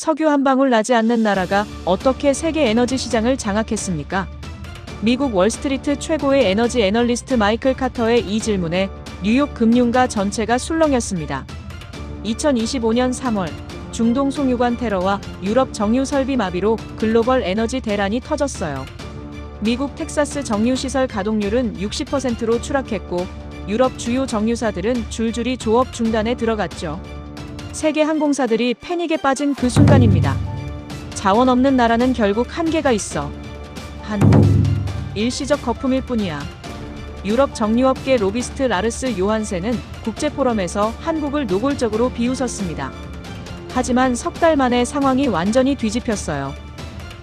석유 한 방울 나지 않는 나라가 어떻게 세계 에너지 시장을 장악했습니까? 미국 월스트리트 최고의 에너지 애널리스트 마이클 카터의 이 질문에 뉴욕 금융가 전체가 술렁였습니다. 2025년 3월 중동 송유관 테러와 유럽 정유 설비 마비로 글로벌 에너지 대란이 터졌어요. 미국 텍사스 정유시설 가동률은 60%로 추락했고 유럽 주요 정유사들은 줄줄이 조업 중단에 들어갔죠. 세계 항공사들이 패닉에 빠진 그 순간입니다. 자원 없는 나라는 결국 한계가 있어. 한국. 일시적 거품일 뿐이야. 유럽 정유업계 로비스트 라르스 요한센은 국제포럼에서 한국을 노골적으로 비웃었습니다. 하지만 석 달 만에 상황이 완전히 뒤집혔어요.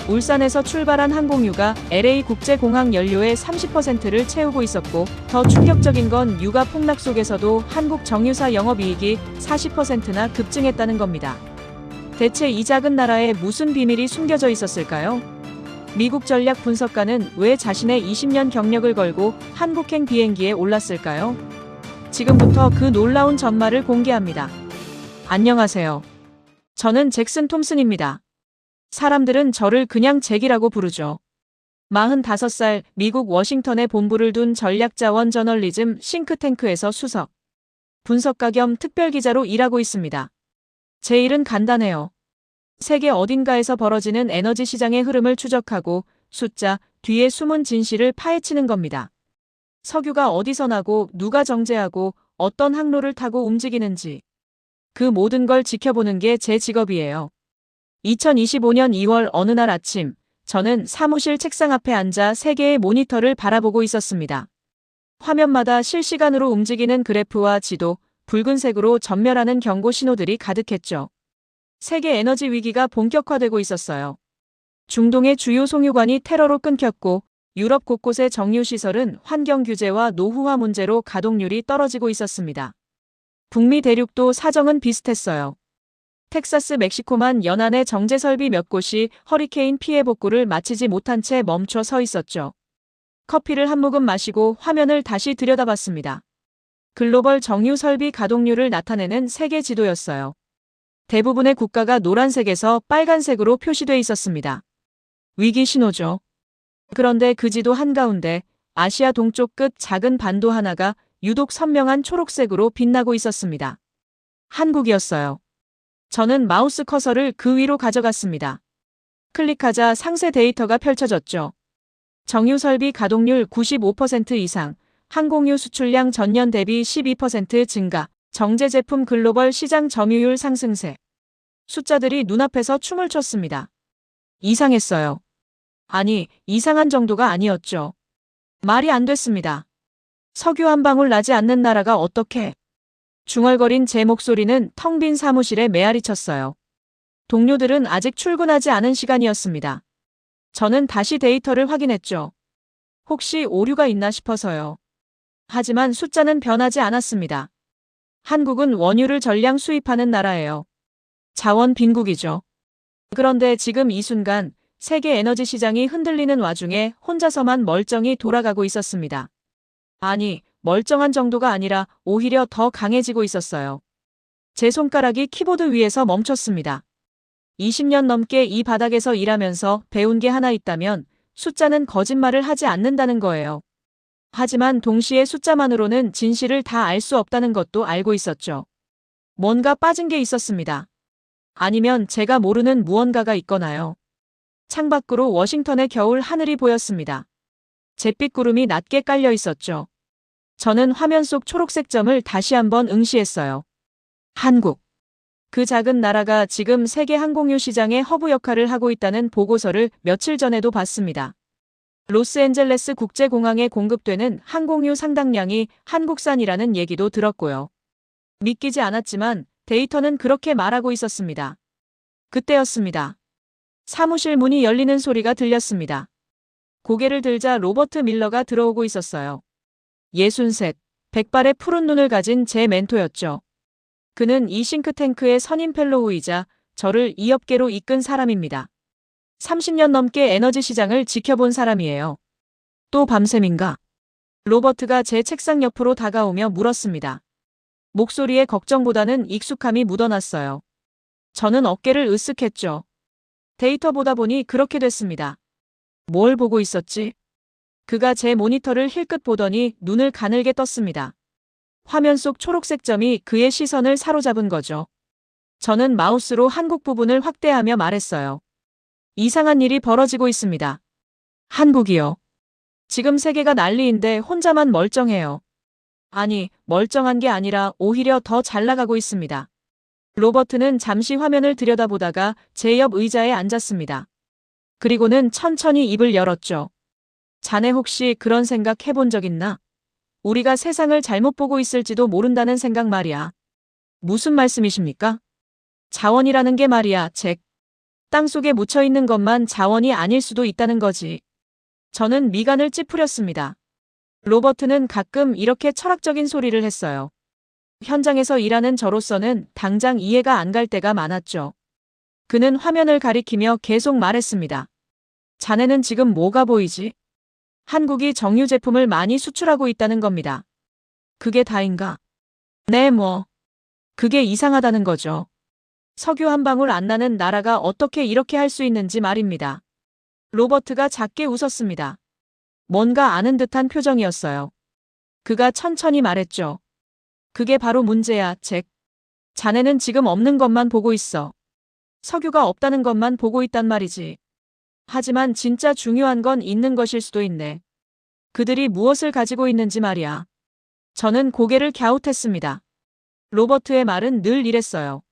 울산에서 출발한 항공유가 LA 국제공항 연료의 30%를 채우고 있었고, 더 충격적인 건 유가 폭락 속에서도 한국 정유사 영업이익이 40%나 급증했다는 겁니다. 대체 이 작은 나라에 무슨 비밀이 숨겨져 있었을까요? 미국 전략 분석가는 왜 자신의 20년 경력을 걸고 한국행 비행기에 올랐을까요? 지금부터 그 놀라운 전말을 공개합니다. 안녕하세요. 저는 잭슨 톰슨입니다. 사람들은 저를 그냥 잭이라고 부르죠. 45살 미국 워싱턴에 본부를 둔 전략자원 저널리즘 싱크탱크에서 수석 분석가 겸 특별기자로 일하고 있습니다. 제 일은 간단해요. 세계 어딘가에서 벌어지는 에너지 시장의 흐름을 추적하고 숫자 뒤에 숨은 진실을 파헤치는 겁니다. 석유가 어디서 나고 누가 정제하고 어떤 항로를 타고 움직이는지, 그 모든 걸 지켜보는 게 제 직업이에요. 2025년 2월 어느 날 아침, 저는 사무실 책상 앞에 앉아 세 개의 모니터를 바라보고 있었습니다. 화면마다 실시간으로 움직이는 그래프와 지도, 붉은색으로 전멸하는 경고 신호들이 가득했죠. 세계 에너지 위기가 본격화되고 있었어요. 중동의 주요 송유관이 테러로 끊겼고, 유럽 곳곳의 정유시설은 환경 규제와 노후화 문제로 가동률이 떨어지고 있었습니다. 북미 대륙도 사정은 비슷했어요. 텍사스 멕시코만 연안의 정제 설비 몇 곳이 허리케인 피해 복구를 마치지 못한 채 멈춰 서 있었죠. 커피를 한 모금 마시고 화면을 다시 들여다봤습니다. 글로벌 정유 설비 가동률을 나타내는 세계 지도였어요. 대부분의 국가가 노란색에서 빨간색으로 표시돼 있었습니다. 위기 신호죠. 그런데 그 지도 한가운데 아시아 동쪽 끝 작은 반도 하나가 유독 선명한 초록색으로 빛나고 있었습니다. 한국이었어요. 저는 마우스 커서를 그 위로 가져갔습니다. 클릭하자 상세 데이터가 펼쳐졌죠. 정유 설비 가동률 95% 이상, 항공유 수출량 전년 대비 12% 증가, 정제 제품 글로벌 시장 점유율 상승세. 숫자들이 눈앞에서 춤을 췄습니다. 이상했어요. 아니, 이상한 정도가 아니었죠. 말이 안 됐습니다. 석유 한 방울 나지 않는 나라가 어떻게? 중얼거린 제 목소리는 텅 빈 사무실에 메아리 쳤어요. 동료들은 아직 출근하지 않은 시간이었습니다. 저는 다시 데이터를 확인했죠. 혹시 오류가 있나 싶어서요. 하지만 숫자는 변하지 않았습니다. 한국은 원유를 전량 수입하는 나라예요. 자원 빈국이죠. 그런데 지금 이 순간 세계 에너지 시장이 흔들리는 와중에 혼자서만 멀쩡히 돌아가고 있었습니다. 아니, 멀쩡한 정도가 아니라 오히려 더 강해지고 있었어요. 제 손가락이 키보드 위에서 멈췄습니다. 20년 넘게 이 바닥에서 일하면서 배운 게 하나 있다면 숫자는 거짓말을 하지 않는다는 거예요. 하지만 동시에 숫자만으로는 진실을 다 알 수 없다는 것도 알고 있었죠. 뭔가 빠진 게 있었습니다. 아니면 제가 모르는 무언가가 있거나요. 창밖으로 워싱턴의 겨울 하늘이 보였습니다. 잿빛 구름이 낮게 깔려 있었죠. 저는 화면 속 초록색 점을 다시 한번 응시했어요. 한국. 그 작은 나라가 지금 세계 항공유 시장의 허브 역할을 하고 있다는 보고서를 며칠 전에도 봤습니다. 로스앤젤레스 국제공항에 공급되는 항공유 상당량이 한국산이라는 얘기도 들었고요. 믿기지 않았지만 데이터는 그렇게 말하고 있었습니다. 그때였습니다. 사무실 문이 열리는 소리가 들렸습니다. 고개를 들자 로버트 밀러가 들어오고 있었어요. 63, 백발의 푸른 눈을 가진 제 멘토였죠. 그는 이 싱크탱크의 선임 펠로우이자 저를 이 업계로 이끈 사람입니다. 30년 넘게 에너지 시장을 지켜본 사람이에요. 또 밤샘인가? 로버트가 제 책상 옆으로 다가오며 물었습니다. 목소리에 걱정보다는 익숙함이 묻어났어요. 저는 어깨를 으쓱했죠. 데이터 보다 보니 그렇게 됐습니다. 뭘 보고 있었지? 그가 제 모니터를 힐끗 보더니 눈을 가늘게 떴습니다. 화면 속 초록색 점이 그의 시선을 사로잡은 거죠. 저는 마우스로 한국 부분을 확대하며 말했어요. 이상한 일이 벌어지고 있습니다. 한국이요. 지금 세계가 난리인데 혼자만 멀쩡해요. 아니, 멀쩡한 게 아니라 오히려 더 잘 나가고 있습니다. 로버트는 잠시 화면을 들여다보다가 제 옆 의자에 앉았습니다. 그리고는 천천히 입을 열었죠. 자네 혹시 그런 생각 해본 적 있나? 우리가 세상을 잘못 보고 있을지도 모른다는 생각 말이야. 무슨 말씀이십니까? 자원이라는 게 말이야, 잭. 땅속에 묻혀있는 것만 자원이 아닐 수도 있다는 거지. 저는 미간을 찌푸렸습니다. 로버트는 가끔 이렇게 철학적인 소리를 했어요. 현장에서 일하는 저로서는 당장 이해가 안 갈 때가 많았죠. 그는 화면을 가리키며 계속 말했습니다. 자네는 지금 뭐가 보이지? 한국이 정유 제품을 많이 수출하고 있다는 겁니다. 그게 다인가? 네, 그게 이상하다는 거죠. 석유 한 방울 안 나는 나라가 어떻게 이렇게 할 수 있는지 말입니다. 로버트가 작게 웃었습니다. 뭔가 아는 듯한 표정이었어요. 그가 천천히 말했죠. 그게 바로 문제야, 잭. 자네는 지금 없는 것만 보고 있어. 석유가 없다는 것만 보고 있단 말이지. 하지만 진짜 중요한 건 있는 것일 수도 있네. 그들이 무엇을 가지고 있는지 말이야. 저는 고개를 갸웃했습니다. 로버트의 말은 늘 이랬어요.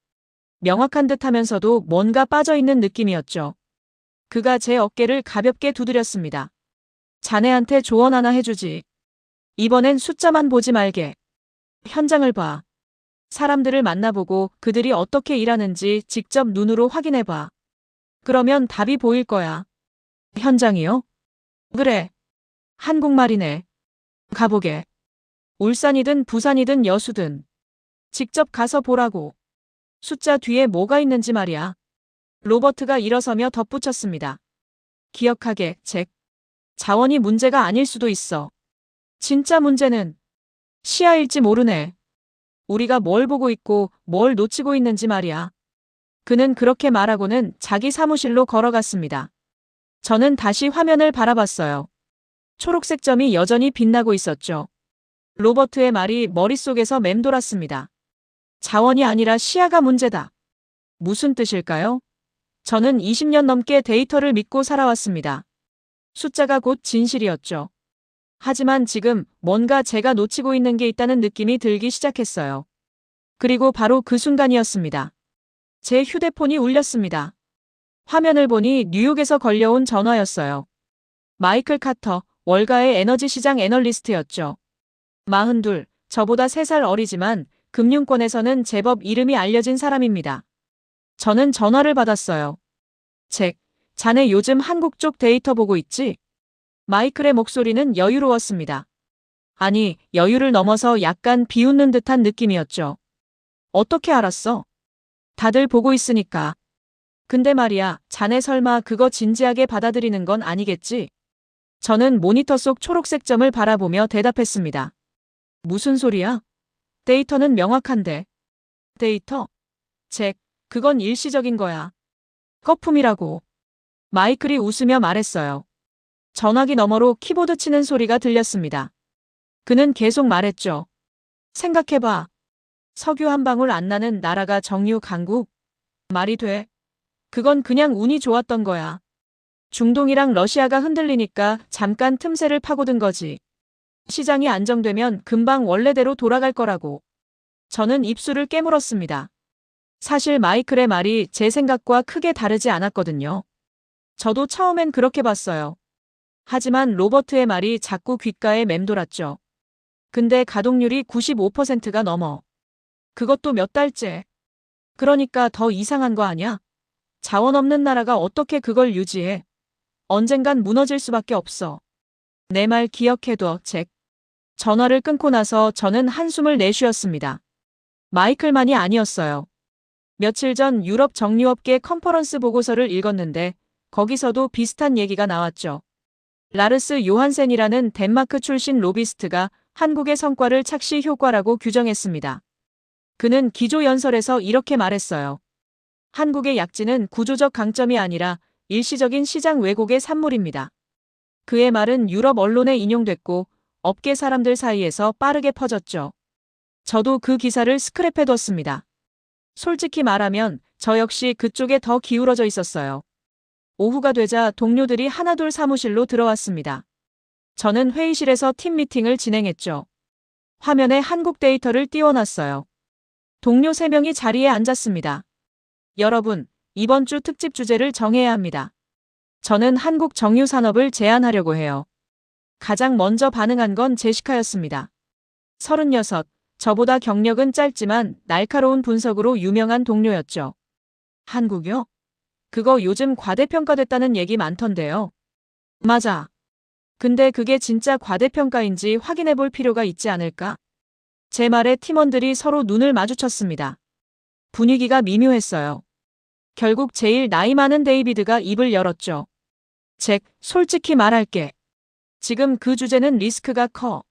명확한 듯 하면서도 뭔가 빠져있는 느낌이었죠. 그가 제 어깨를 가볍게 두드렸습니다. 자네한테 조언 하나 해주지. 이번엔 숫자만 보지 말게. 현장을 봐. 사람들을 만나보고 그들이 어떻게 일하는지 직접 눈으로 확인해봐. 그러면 답이 보일 거야. 현장이요? 그래. 한국말이네. 가보게. 울산이든 부산이든 여수든. 직접 가서 보라고. 숫자 뒤에 뭐가 있는지 말이야. 로버트가 일어서며 덧붙였습니다. 기억하게, 잭. 자원이 문제가 아닐 수도 있어. 진짜 문제는 시야일지 모르네. 우리가 뭘 보고 있고 뭘 놓치고 있는지 말이야. 그는 그렇게 말하고는 자기 사무실로 걸어갔습니다. 저는 다시 화면을 바라봤어요. 초록색 점이 여전히 빛나고 있었죠. 로버트의 말이 머릿속에서 맴돌았습니다. 자원이 아니라 시야가 문제다. 무슨 뜻일까요? 저는 20년 넘게 데이터를 믿고 살아왔습니다. 숫자가 곧 진실이었죠. 하지만 지금 뭔가 제가 놓치고 있는 게 있다는 느낌이 들기 시작했어요. 그리고 바로 그 순간이었습니다. 제 휴대폰이 울렸습니다. 화면을 보니 뉴욕에서 걸려온 전화였어요. 마이클 카터, 월가의 에너지 시장 애널리스트였죠. 42, 저보다 3살 어리지만 금융권에서는 제법 이름이 알려진 사람입니다. 저는 전화를 받았어요. 잭, 자네 요즘 한국 쪽 데이터 보고 있지? 마이클의 목소리는 여유로웠습니다. 아니, 여유를 넘어서 약간 비웃는 듯한 느낌이었죠. 어떻게 알았어? 다들 보고 있으니까. 근데 말이야, 자네 설마 그거 진지하게 받아들이는 건 아니겠지? 저는 모니터 속 초록색 점을 바라보며 대답했습니다. 무슨 소리야? 데이터는 명확한데. 데이터? 잭, 그건 일시적인 거야. 거품이라고. 마이클이 웃으며 말했어요. 전화기 너머로 키보드 치는 소리가 들렸습니다. 그는 계속 말했죠. 생각해봐. 석유 한 방울 안 나는 나라가 정유 강국? 말이 돼? 그건 그냥 운이 좋았던 거야. 중동이랑 러시아가 흔들리니까 잠깐 틈새를 파고든 거지. 시장이 안정되면 금방 원래대로 돌아갈 거라고. 저는 입술을 깨물었습니다. 사실 마이클의 말이 제 생각과 크게 다르지 않았거든요. 저도 처음엔 그렇게 봤어요. 하지만 로버트의 말이 자꾸 귓가에 맴돌았죠. 근데 가동률이 95%가 넘어. 그것도 몇 달째. 그러니까 더 이상한 거 아냐? 자원 없는 나라가 어떻게 그걸 유지해? 언젠간 무너질 수밖에 없어. 내 말 기억해둬, 잭. 전화를 끊고 나서 저는 한숨을 내쉬었습니다. 마이클만이 아니었어요. 며칠 전 유럽 정유업계 컨퍼런스 보고서를 읽었는데 거기서도 비슷한 얘기가 나왔죠. 라르스 요한센이라는 덴마크 출신 로비스트가 한국의 성과를 착시 효과라고 규정했습니다. 그는 기조연설에서 이렇게 말했어요. 한국의 약진은 구조적 강점이 아니라 일시적인 시장 왜곡의 산물입니다. 그의 말은 유럽 언론에 인용됐고 업계 사람들 사이에서 빠르게 퍼졌죠. 저도 그 기사를 스크랩해뒀습니다. 솔직히 말하면 저 역시 그쪽에 더 기울어져 있었어요. 오후가 되자 동료들이 하나둘 사무실로 들어왔습니다. 저는 회의실에서 팀 미팅을 진행했죠. 화면에 한국 데이터를 띄워놨어요. 동료 3명이 자리에 앉았습니다. 여러분, 이번 주 특집 주제를 정해야 합니다. 저는 한국 정유 산업을 제안하려고 해요. 가장 먼저 반응한 건 제시카였습니다. 36, 저보다 경력은 짧지만 날카로운 분석으로 유명한 동료였죠. 한국요? 그거 요즘 과대평가됐다는 얘기 많던데요. 맞아. 근데 그게 진짜 과대평가인지 확인해 볼 필요가 있지 않을까? 제 말에 팀원들이 서로 눈을 마주쳤습니다. 분위기가 미묘했어요. 결국 제일 나이 많은 데이비드가 입을 열었죠. 잭, 솔직히 말할게. 지금 그 주제는 리스크가 커.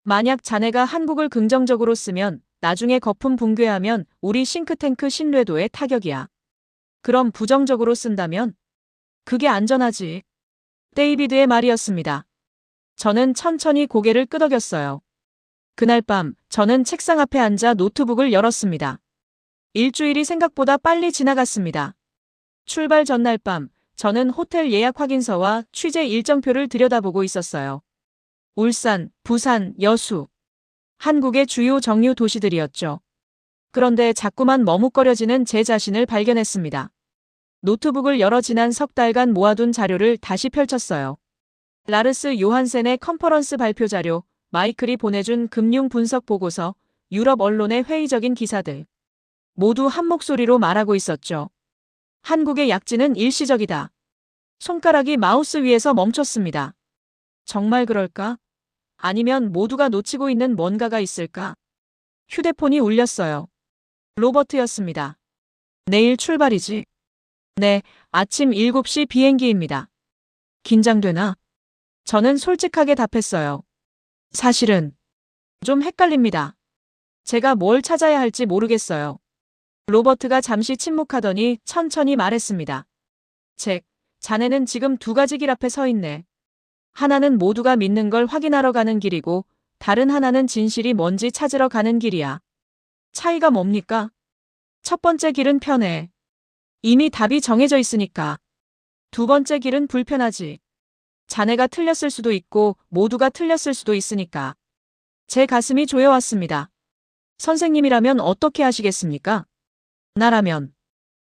만약 자네가 한국을 긍정적으로 쓰면 나중에 거품 붕괴하면 우리 싱크탱크 신뢰도에 타격이야. 그럼 부정적으로 쓴다면? 그게 안전하지. 데이비드의 말이었습니다. 저는 천천히 고개를 끄덕였어요. 그날 밤 저는 책상 앞에 앉아 노트북을 열었습니다. 일주일이 생각보다 빨리 지나갔습니다. 출발 전날 밤 저는 호텔 예약 확인서와 취재 일정표를 들여다보고 있었어요. 울산, 부산, 여수. 한국의 주요 정유 도시들이었죠. 그런데 자꾸만 머뭇거려지는 제 자신을 발견했습니다. 노트북을 열어 지난 석 달간 모아둔 자료를 다시 펼쳤어요. 라르스 요한센의 컨퍼런스 발표 자료, 마이클이 보내준 금융 분석 보고서, 유럽 언론의 회의적인 기사들. 모두 한 목소리로 말하고 있었죠. 한국의 약진은 일시적이다. 손가락이 마우스 위에서 멈췄습니다. 정말 그럴까? 아니면 모두가 놓치고 있는 뭔가가 있을까? 휴대폰이 울렸어요. 로버트였습니다. 내일 출발이지? 네, 아침 7시 비행기입니다. 긴장되나? 저는 솔직하게 답했어요. 사실은 좀 헷갈립니다. 제가 뭘 찾아야 할지 모르겠어요. 로버트가 잠시 침묵하더니 천천히 말했습니다. 잭, 자네는 지금 2가지 길 앞에 서 있네. 하나는 모두가 믿는 걸 확인하러 가는 길이고 다른 하나는 진실이 뭔지 찾으러 가는 길이야. 차이가 뭡니까? 첫 번째 길은 편해. 이미 답이 정해져 있으니까. 2번째 길은 불편하지. 자네가 틀렸을 수도 있고 모두가 틀렸을 수도 있으니까. 제 가슴이 조여왔습니다. 선생님이라면 어떻게 하시겠습니까? 나라면.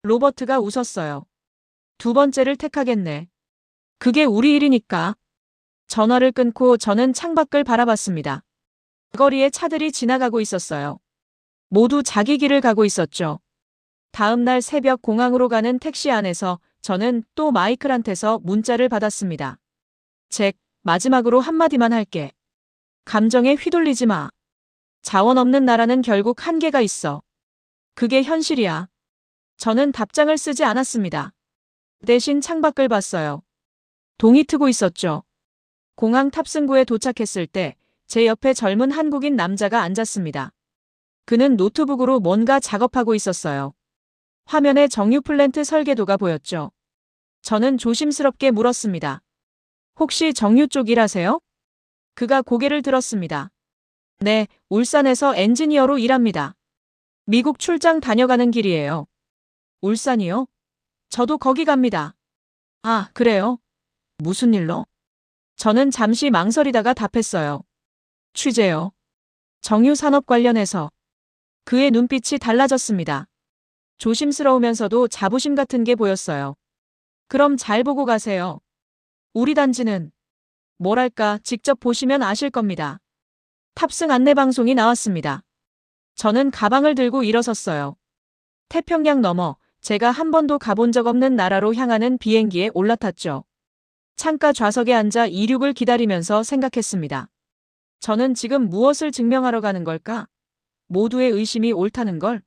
로버트가 웃었어요. 2번째를 택하겠네. 그게 우리 일이니까. 전화를 끊고 저는 창밖을 바라봤습니다. 거리에 차들이 지나가고 있었어요. 모두 자기 길을 가고 있었죠. 다음 날 새벽 공항으로 가는 택시 안에서 저는 또 마이클한테서 문자를 받았습니다. 잭, 마지막으로 한마디만 할게. 감정에 휘둘리지 마. 자원 없는 나라는 결국 한계가 있어. 그게 현실이야. 저는 답장을 쓰지 않았습니다. 대신 창밖을 봤어요. 동이 트고 있었죠. 공항 탑승구에 도착했을 때 제 옆에 젊은 한국인 남자가 앉았습니다. 그는 노트북으로 뭔가 작업하고 있었어요. 화면에 정유 플랜트 설계도가 보였죠. 저는 조심스럽게 물었습니다. 혹시 정유 쪽 일하세요? 그가 고개를 들었습니다. 네, 울산에서 엔지니어로 일합니다. 미국 출장 다녀가는 길이에요. 울산이요? 저도 거기 갑니다. 아, 그래요? 무슨 일로? 저는 잠시 망설이다가 답했어요. 취재요. 정유 산업 관련해서. 그의 눈빛이 달라졌습니다. 조심스러우면서도 자부심 같은 게 보였어요. 그럼 잘 보고 가세요. 우리 단지는 뭐랄까 직접 보시면 아실 겁니다. 탑승 안내 방송이 나왔습니다. 저는 가방을 들고 일어섰어요. 태평양 너머 제가 한 번도 가본 적 없는 나라로 향하는 비행기에 올라탔죠. 창가 좌석에 앉아 이륙을 기다리면서 생각했습니다. 저는 지금 무엇을 증명하러 가는 걸까? 모두의 의심이 옳다는 걸?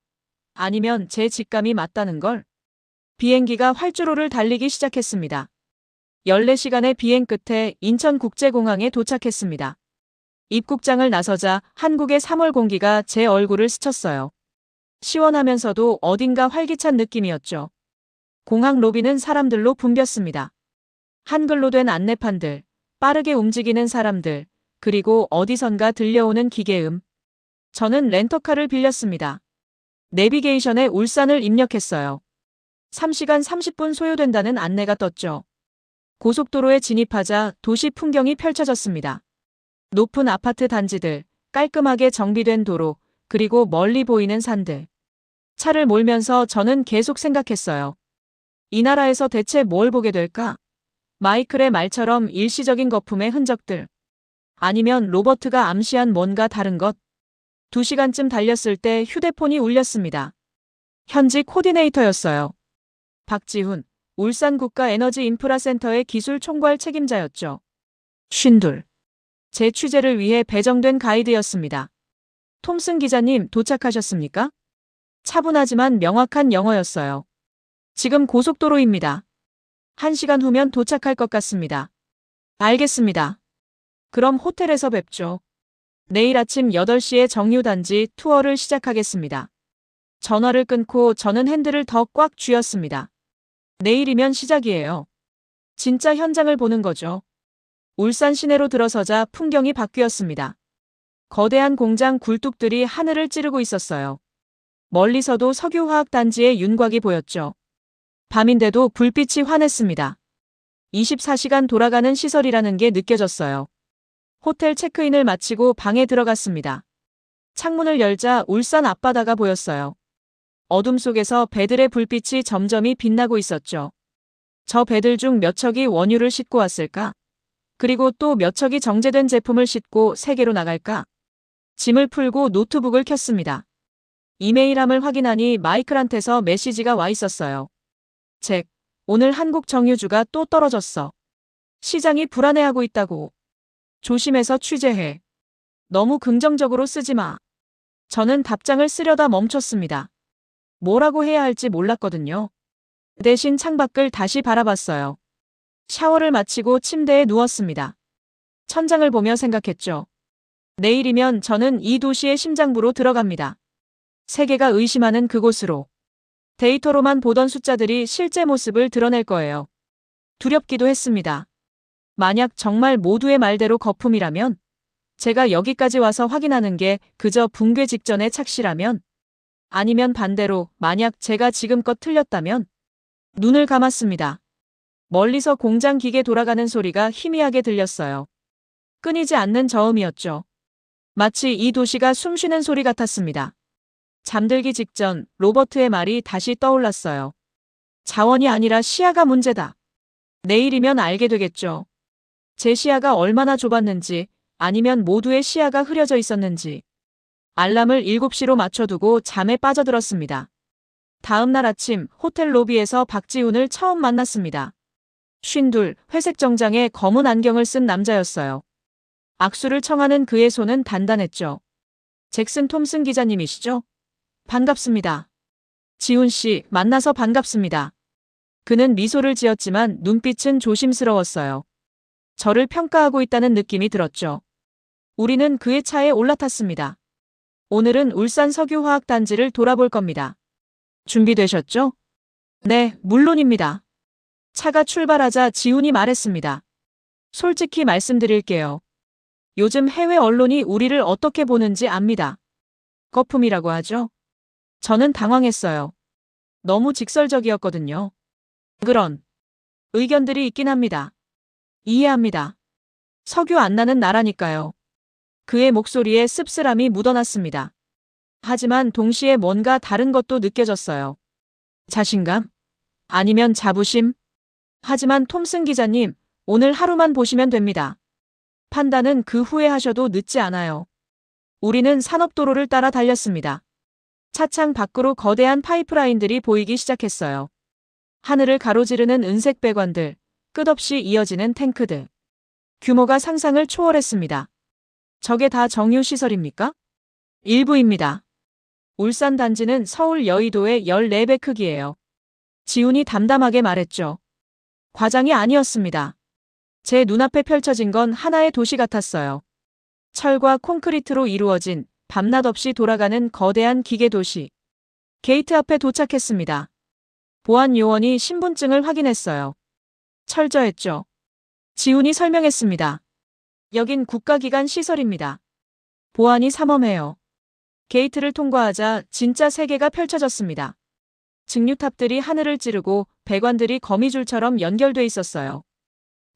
아니면 제 직감이 맞다는 걸? 비행기가 활주로를 달리기 시작했습니다. 14시간의 비행 끝에 인천국제공항에 도착했습니다. 입국장을 나서자 한국의 3월 공기가 제 얼굴을 스쳤어요. 시원하면서도 어딘가 활기찬 느낌이었죠. 공항 로비는 사람들로 붐볐습니다. 한글로 된 안내판들, 빠르게 움직이는 사람들, 그리고 어디선가 들려오는 기계음. 저는 렌터카를 빌렸습니다. 내비게이션에 울산을 입력했어요. 3시간 30분 소요된다는 안내가 떴죠. 고속도로에 진입하자 도시 풍경이 펼쳐졌습니다. 높은 아파트 단지들, 깔끔하게 정비된 도로, 그리고 멀리 보이는 산들. 차를 몰면서 저는 계속 생각했어요. 이 나라에서 대체 뭘 보게 될까? 마이클의 말처럼 일시적인 거품의 흔적들. 아니면 로버트가 암시한 뭔가 다른 것. 2시간쯤 달렸을 때 휴대폰이 울렸습니다. 현지 코디네이터였어요. 박지훈, 울산국가에너지인프라센터의 기술 총괄 책임자였죠. 52. 제 취재를 위해 배정된 가이드였습니다. 톰슨 기자님 도착하셨습니까? 차분하지만 명확한 영어였어요. 지금 고속도로입니다. 1시간 후면 도착할 것 같습니다. 알겠습니다. 그럼 호텔에서 뵙죠. 내일 아침 8시에 정유단지 투어를 시작하겠습니다. 전화를 끊고 저는 핸들을 더 꽉 쥐었습니다. 내일이면 시작이에요. 진짜 현장을 보는 거죠. 울산 시내로 들어서자 풍경이 바뀌었습니다. 거대한 공장 굴뚝들이 하늘을 찌르고 있었어요. 멀리서도 석유화학단지의 윤곽이 보였죠. 밤인데도 불빛이 환했습니다. 24시간 돌아가는 시설이라는 게 느껴졌어요. 호텔 체크인을 마치고 방에 들어갔습니다. 창문을 열자 울산 앞바다가 보였어요. 어둠 속에서 배들의 불빛이 점점이 빛나고 있었죠. 저 배들 중 몇 척이 원유를 싣고 왔을까? 그리고 또 몇 척이 정제된 제품을 싣고 세계로 나갈까? 짐을 풀고 노트북을 켰습니다. 이메일함을 확인하니 마이클한테서 메시지가 와 있었어요. 잭, 오늘 한국 정유주가 또 떨어졌어. 시장이 불안해하고 있다고. 조심해서 취재해. 너무 긍정적으로 쓰지 마. 저는 답장을 쓰려다 멈췄습니다. 뭐라고 해야 할지 몰랐거든요. 대신 창밖을 다시 바라봤어요. 샤워를 마치고 침대에 누웠습니다. 천장을 보며 생각했죠. 내일이면 저는 이 도시의 심장부로 들어갑니다. 세계가 의심하는 그곳으로. 데이터로만 보던 숫자들이 실제 모습을 드러낼 거예요. 두렵기도 했습니다. 만약 정말 모두의 말대로 거품이라면, 제가 여기까지 와서 확인하는 게 그저 붕괴 직전의 착시라면, 아니면 반대로 만약 제가 지금껏 틀렸다면, 눈을 감았습니다. 멀리서 공장 기계 돌아가는 소리가 희미하게 들렸어요. 끊이지 않는 저음이었죠. 마치 이 도시가 숨쉬는 소리 같았습니다. 잠들기 직전 로버트의 말이 다시 떠올랐어요. 자원이 아니라 시야가 문제다. 내일이면 알게 되겠죠. 제 시야가 얼마나 좁았는지, 아니면 모두의 시야가 흐려져 있었는지. 알람을 7시로 맞춰두고 잠에 빠져들었습니다. 다음 날 아침 호텔 로비에서 박지훈을 처음 만났습니다. 52, 회색 정장에 검은 안경을 쓴 남자였어요. 악수를 청하는 그의 손은 단단했죠. 잭슨 톰슨 기자님이시죠? 반갑습니다. 지훈 씨, 만나서 반갑습니다. 그는 미소를 지었지만 눈빛은 조심스러웠어요. 저를 평가하고 있다는 느낌이 들었죠. 우리는 그의 차에 올라탔습니다. 오늘은 울산 석유화학단지를 돌아볼 겁니다. 준비되셨죠? 네, 물론입니다. 차가 출발하자 지훈이 말했습니다. 솔직히 말씀드릴게요. 요즘 해외 언론이 우리를 어떻게 보는지 압니다. 거품이라고 하죠? 저는 당황했어요. 너무 직설적이었거든요. 그런 의견들이 있긴 합니다. 이해합니다. 석유 안 나는 나라니까요. 그의 목소리에 씁쓸함이 묻어났습니다. 하지만 동시에 뭔가 다른 것도 느껴졌어요. 자신감? 아니면 자부심? 하지만 톰슨 기자님, 오늘 하루만 보시면 됩니다. 판단은 그 후에 하셔도 늦지 않아요. 우리는 산업도로를 따라 달렸습니다. 차창 밖으로 거대한 파이프라인들이 보이기 시작했어요. 하늘을 가로지르는 은색 배관들, 끝없이 이어지는 탱크들. 규모가 상상을 초월했습니다. 저게 다 정유시설입니까? 일부입니다. 울산 단지는 서울 여의도의 14배 크기예요. 지훈이 담담하게 말했죠. 과장이 아니었습니다. 제 눈앞에 펼쳐진 건 하나의 도시 같았어요. 철과 콘크리트로 이루어진 밤낮 없이 돌아가는 거대한 기계 도시. 게이트 앞에 도착했습니다. 보안 요원이 신분증을 확인했어요. 철저했죠. 지훈이 설명했습니다. 여긴 국가기관 시설입니다. 보안이 삼엄해요. 게이트를 통과하자 진짜 세계가 펼쳐졌습니다. 증류탑들이 하늘을 찌르고 배관들이 거미줄처럼 연결돼 있었어요.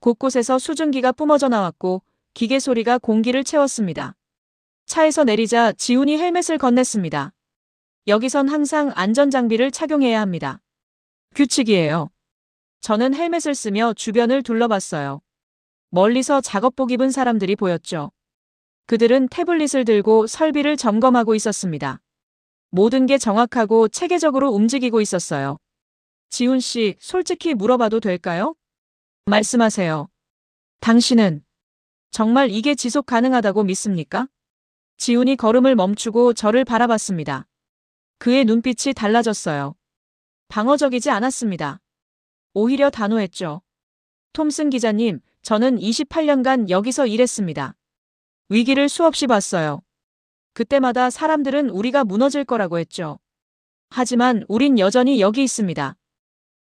곳곳에서 수증기가 뿜어져 나왔고 기계 소리가 공기를 채웠습니다. 차에서 내리자 지훈이 헬멧을 건넸습니다. 여기선 항상 안전장비를 착용해야 합니다. 규칙이에요. 저는 헬멧을 쓰며 주변을 둘러봤어요. 멀리서 작업복 입은 사람들이 보였죠. 그들은 태블릿을 들고 설비를 점검하고 있었습니다. 모든 게 정확하고 체계적으로 움직이고 있었어요. 지훈 씨, 솔직히 물어봐도 될까요? 말씀하세요. 당신은 정말 이게 지속 가능하다고 믿습니까? 지훈이 걸음을 멈추고 저를 바라봤습니다. 그의 눈빛이 달라졌어요. 방어적이지 않았습니다. 오히려 단호했죠. 톰슨 기자님, 저는 28년간 여기서 일했습니다. 위기를 수없이 봤어요. 그때마다 사람들은 우리가 무너질 거라고 했죠. 하지만 우린 여전히 여기 있습니다.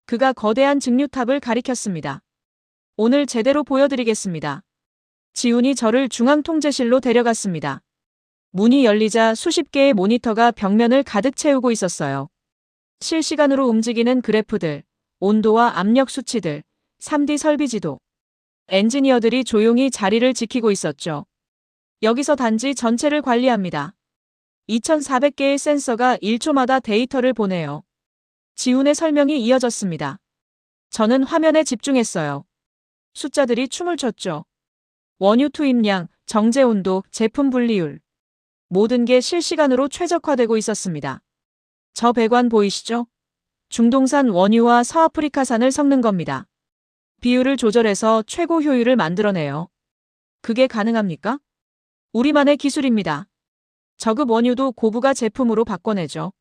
그가 거대한 증류탑을 가리켰습니다. 오늘 제대로 보여드리겠습니다. 지훈이 저를 중앙통제실로 데려갔습니다. 문이 열리자 수십 개의 모니터가 벽면을 가득 채우고 있었어요. 실시간으로 움직이는 그래프들, 온도와 압력 수치들, 3D 설비 지도. 엔지니어들이 조용히 자리를 지키고 있었죠. 여기서 단지 전체를 관리합니다. 2400개의 센서가 1초마다 데이터를 보내요. 지훈의 설명이 이어졌습니다. 저는 화면에 집중했어요. 숫자들이 춤을 췄죠. 원유 투입량, 정제 온도, 제품 분리율. 모든 게 실시간으로 최적화되고 있었습니다. 저 배관 보이시죠? 중동산 원유와 서아프리카산을 섞는 겁니다. 비율을 조절해서 최고 효율을 만들어내요. 그게 가능합니까? 우리만의 기술입니다. 저급 원유도 고부가 제품으로 바꿔내죠.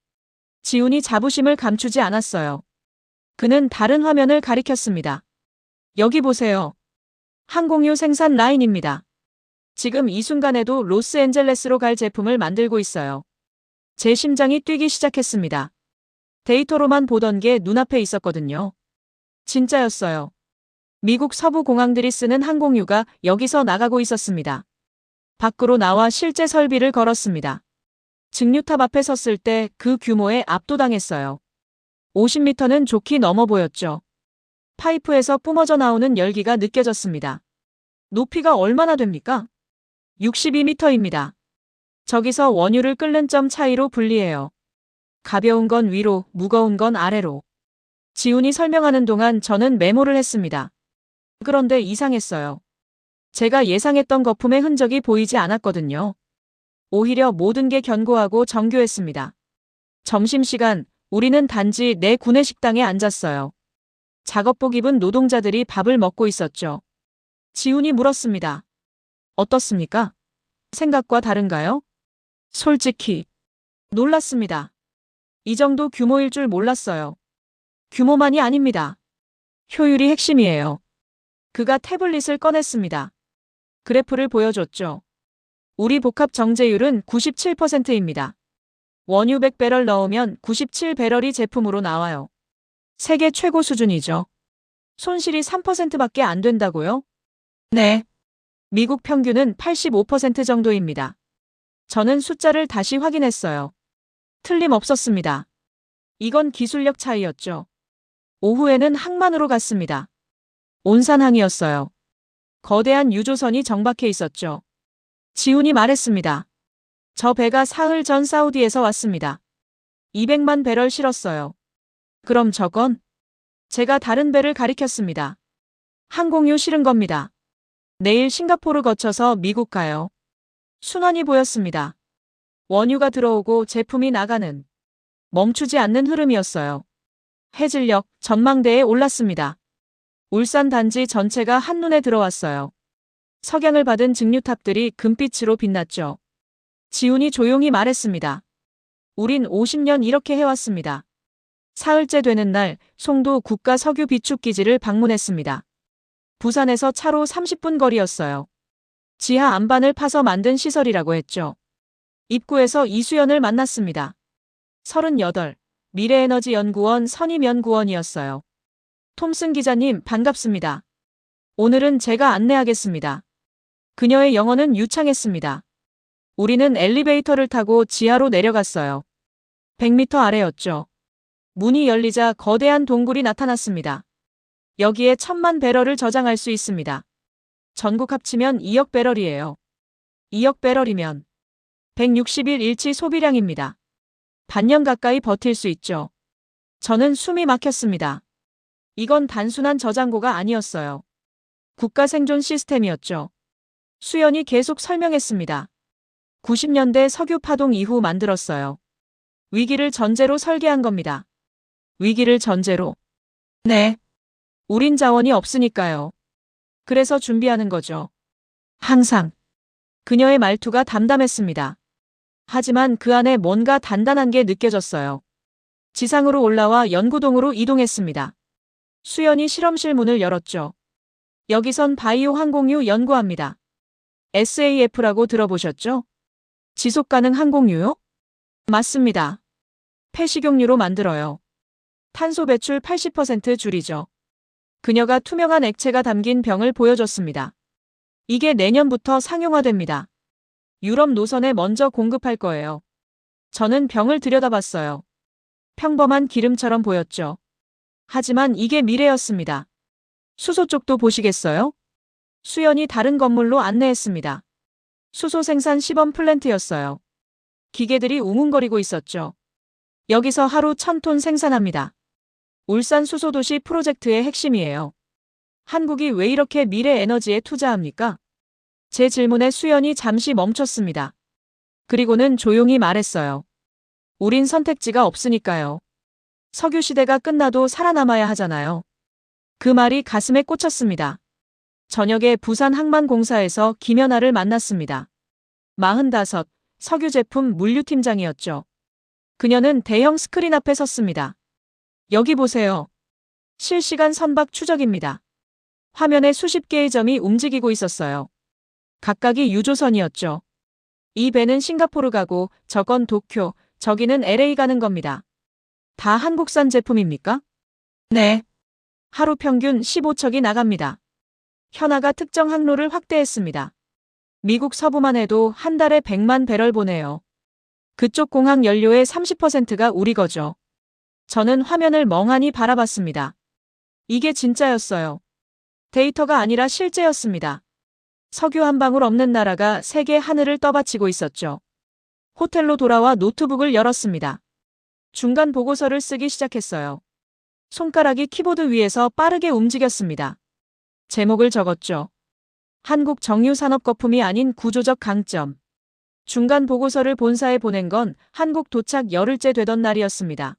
지훈이 자부심을 감추지 않았어요. 그는 다른 화면을 가리켰습니다. 여기 보세요. 항공유 생산 라인입니다. 지금 이 순간에도 로스앤젤레스로 갈 제품을 만들고 있어요. 제 심장이 뛰기 시작했습니다. 데이터로만 보던 게 눈앞에 있었거든요. 진짜였어요. 미국 서부 공항들이 쓰는 항공유가 여기서 나가고 있었습니다. 밖으로 나와 실제 설비를 걸었습니다. 증류탑 앞에 섰을 때 그 규모에 압도당했어요. 50m는 좋게 넘어 보였죠. 파이프에서 뿜어져 나오는 열기가 느껴졌습니다. 높이가 얼마나 됩니까? 62m입니다. 저기서 원유를 끓는 점 차이로 분리해요. 가벼운 건 위로, 무거운 건 아래로. 지훈이 설명하는 동안 저는 메모를 했습니다. 그런데 이상했어요. 제가 예상했던 거품의 흔적이 보이지 않았거든요. 오히려 모든 게 견고하고 정교했습니다. 점심시간, 우리는 단지 내 구내식당에 앉았어요. 작업복 입은 노동자들이 밥을 먹고 있었죠. 지훈이 물었습니다. 어떻습니까? 생각과 다른가요? 솔직히 놀랐습니다. 이 정도 규모일 줄 몰랐어요. 규모만이 아닙니다. 효율이 핵심이에요. 그가 태블릿을 꺼냈습니다. 그래프를 보여줬죠. 우리 복합 정제율은 97%입니다. 원유 100배럴 넣으면 97배럴이 제품으로 나와요. 세계 최고 수준이죠. 손실이 3%밖에 안 된다고요? 네. 미국 평균은 85% 정도입니다. 저는 숫자를 다시 확인했어요. 틀림없었습니다. 이건 기술력 차이였죠. 오후에는 항만으로 갔습니다. 온산항이었어요. 거대한 유조선이 정박해 있었죠. 지훈이 말했습니다. 저 배가 사흘 전 사우디에서 왔습니다. 200만 배럴 실었어요. 그럼 저건? 제가 다른 배를 가리켰습니다. 항공유 실은 겁니다. 내일 싱가포르 거쳐서 미국 가요. 순환이 보였습니다. 원유가 들어오고 제품이 나가는 멈추지 않는 흐름이었어요. 해질녘 전망대에 올랐습니다. 울산 단지 전체가 한눈에 들어왔어요. 석양을 받은 증류탑들이 금빛으로 빛났죠. 지훈이 조용히 말했습니다. 우린 50년 이렇게 해왔습니다. 사흘째 되는 날 송도 국가석유비축기지를 방문했습니다. 부산에서 차로 30분 거리였어요. 지하 안반을 파서 만든 시설이라고 했죠. 입구에서 이수연을 만났습니다. 38, 미래에너지연구원 선임연구원이었어요. 톰슨 기자님 반갑습니다. 오늘은 제가 안내하겠습니다. 그녀의 영어는 유창했습니다. 우리는 엘리베이터를 타고 지하로 내려갔어요. 100m 아래였죠. 문이 열리자 거대한 동굴이 나타났습니다. 여기에 1000만 배럴을 저장할 수 있습니다. 전국 합치면 2억 배럴이에요. 2억 배럴이면 160일 일치 소비량입니다. 반년 가까이 버틸 수 있죠. 저는 숨이 막혔습니다. 이건 단순한 저장고가 아니었어요. 국가 생존 시스템이었죠. 수연이 계속 설명했습니다. 90년대 석유 파동 이후 만들었어요. 위기를 전제로 설계한 겁니다. 위기를 전제로. 네. 우린 자원이 없으니까요. 그래서 준비하는 거죠. 항상. 그녀의 말투가 담담했습니다. 하지만 그 안에 뭔가 단단한 게 느껴졌어요. 지상으로 올라와 연구동으로 이동했습니다. 수연이 실험실 문을 열었죠. 여기선 바이오 항공유 연구합니다. SAF라고 들어보셨죠? 지속가능 항공유요? 맞습니다. 폐식용유로 만들어요. 탄소 배출 80% 줄이죠. 그녀가 투명한 액체가 담긴 병을 보여줬습니다. 이게 내년부터 상용화됩니다. 유럽 노선에 먼저 공급할 거예요. 저는 병을 들여다봤어요. 평범한 기름처럼 보였죠. 하지만 이게 미래였습니다. 수소 쪽도 보시겠어요? 수연이 다른 건물로 안내했습니다. 수소 생산 시범 플랜트였어요. 기계들이 웅웅거리고 있었죠. 여기서 하루 1000톤 생산합니다. 울산 수소도시 프로젝트의 핵심이에요. 한국이 왜 이렇게 미래 에너지에 투자합니까? 제 질문에 수연이 잠시 멈췄습니다. 그리고는 조용히 말했어요. 우린 선택지가 없으니까요. 석유 시대가 끝나도 살아남아야 하잖아요. 그 말이 가슴에 꽂혔습니다. 저녁에 부산 항만공사에서 김연아를 만났습니다. 45, 석유 제품 물류팀장이었죠. 그녀는 대형 스크린 앞에 섰습니다. 여기 보세요. 실시간 선박 추적입니다. 화면에 수십 개의 점이 움직이고 있었어요. 각각이 유조선이었죠. 이 배는 싱가포르 가고 저건 도쿄, 저기는 LA 가는 겁니다. 다 한국산 제품입니까? 네. 하루 평균 15척이 나갑니다. 현아가 특정 항로를 확대했습니다. 미국 서부만 해도 한 달에 100만 배럴 보내요. 그쪽 공항 연료의 30%가 우리 거죠. 저는 화면을 멍하니 바라봤습니다. 이게 진짜였어요. 데이터가 아니라 실제였습니다. 석유 한 방울 없는 나라가 세계 하늘을 떠받치고 있었죠. 호텔로 돌아와 노트북을 열었습니다. 중간 보고서를 쓰기 시작했어요. 손가락이 키보드 위에서 빠르게 움직였습니다. 제목을 적었죠. 한국 정유 산업 거품이 아닌 구조적 강점. 중간 보고서를 본사에 보낸 건 한국 도착 열흘째 되던 날이었습니다.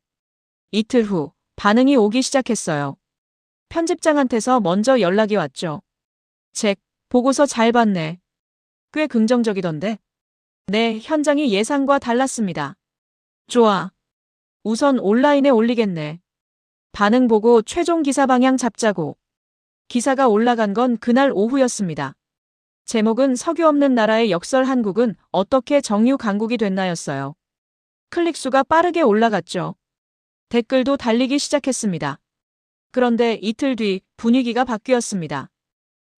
이틀 후 반응이 오기 시작했어요. 편집장한테서 먼저 연락이 왔죠. 잭, 보고서 잘 봤네. 꽤 긍정적이던데. 네, 현장이 예상과 달랐습니다. 좋아. 우선 온라인에 올리겠네. 반응 보고 최종 기사 방향 잡자고. 기사가 올라간 건 그날 오후였습니다. 제목은 석유 없는 나라의 역설 한국은 어떻게 정유 강국이 됐나였어요. 클릭수가 빠르게 올라갔죠. 댓글도 달리기 시작했습니다. 그런데 이틀 뒤 분위기가 바뀌었습니다.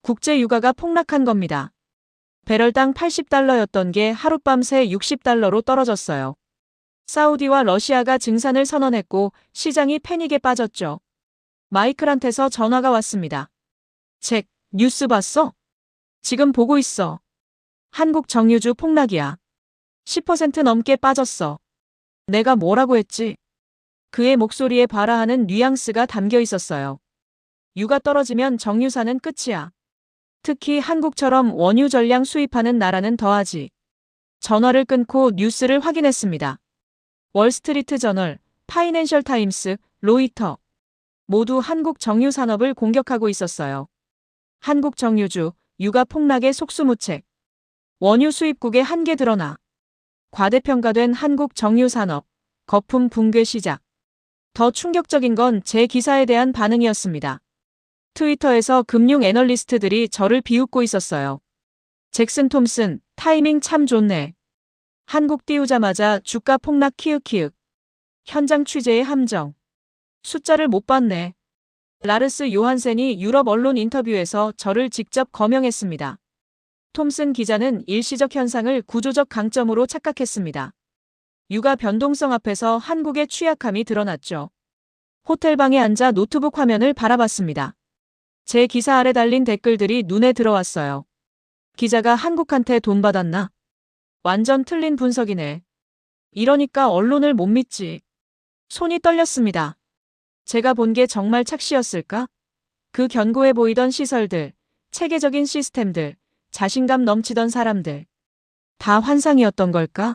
국제 유가가 폭락한 겁니다. 배럴당 80달러였던 게 하룻밤새 60달러로 떨어졌어요. 사우디와 러시아가 증산을 선언했고 시장이 패닉에 빠졌죠. 마이클한테서 전화가 왔습니다. 잭, 뉴스 봤어? 지금 보고 있어. 한국 정유주 폭락이야. 10% 넘게 빠졌어. 내가 뭐라고 했지? 그의 목소리에 발화하는 뉘앙스가 담겨 있었어요. 유가 떨어지면 정유사는 끝이야. 특히 한국처럼 원유 전량 수입하는 나라는 더하지. 전화를 끊고 뉴스를 확인했습니다. 월스트리트 저널, 파이낸셜 타임스, 로이터. 모두 한국 정유 산업을 공격하고 있었어요. 한국 정유주, 유가 폭락의 속수무책. 원유 수입국의 한계 드러나. 과대평가된 한국 정유 산업, 거품 붕괴 시작. 더 충격적인 건 제 기사에 대한 반응이었습니다. 트위터에서 금융 애널리스트들이 저를 비웃고 있었어요. 잭슨 톰슨, 타이밍 참 좋네. 한국 띄우자마자 주가 폭락 키읔키읔. 현장 취재의 함정. 숫자를 못 봤네. 라르스 요한센이 유럽 언론 인터뷰에서 저를 직접 거명했습니다. 톰슨 기자는 일시적 현상을 구조적 강점으로 착각했습니다. 유가 변동성 앞에서 한국의 취약함이 드러났죠. 호텔방에 앉아 노트북 화면을 바라봤습니다. 제 기사 아래 달린 댓글들이 눈에 들어왔어요. 기자가 한국한테 돈 받았나? 완전 틀린 분석이네. 이러니까 언론을 못 믿지. 손이 떨렸습니다. 제가 본 게 정말 착시였을까? 그 견고해 보이던 시설들, 체계적인 시스템들, 자신감 넘치던 사람들. 다 환상이었던 걸까?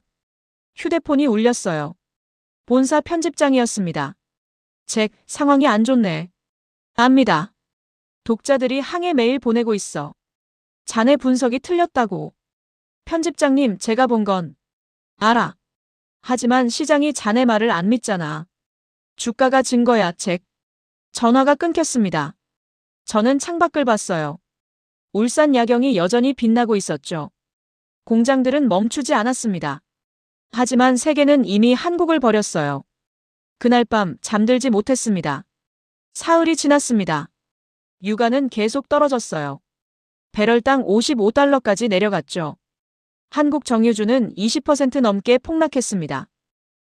휴대폰이 울렸어요. 본사 편집장이었습니다. 잭, 상황이 안 좋네. 압니다. 독자들이 항해 메일 보내고 있어. 자네 분석이 틀렸다고. 편집장님, 제가 본 건 알아. 하지만 시장이 자네 말을 안 믿잖아. 주가가 증거야, 잭. 전화가 끊겼습니다. 저는 창밖을 봤어요. 울산 야경이 여전히 빛나고 있었죠. 공장들은 멈추지 않았습니다. 하지만 세계는 이미 한국을 버렸어요. 그날 밤 잠들지 못했습니다. 사흘이 지났습니다. 유가는 계속 떨어졌어요. 배럴당 55달러까지 내려갔죠. 한국 정유주는 20% 넘게 폭락했습니다.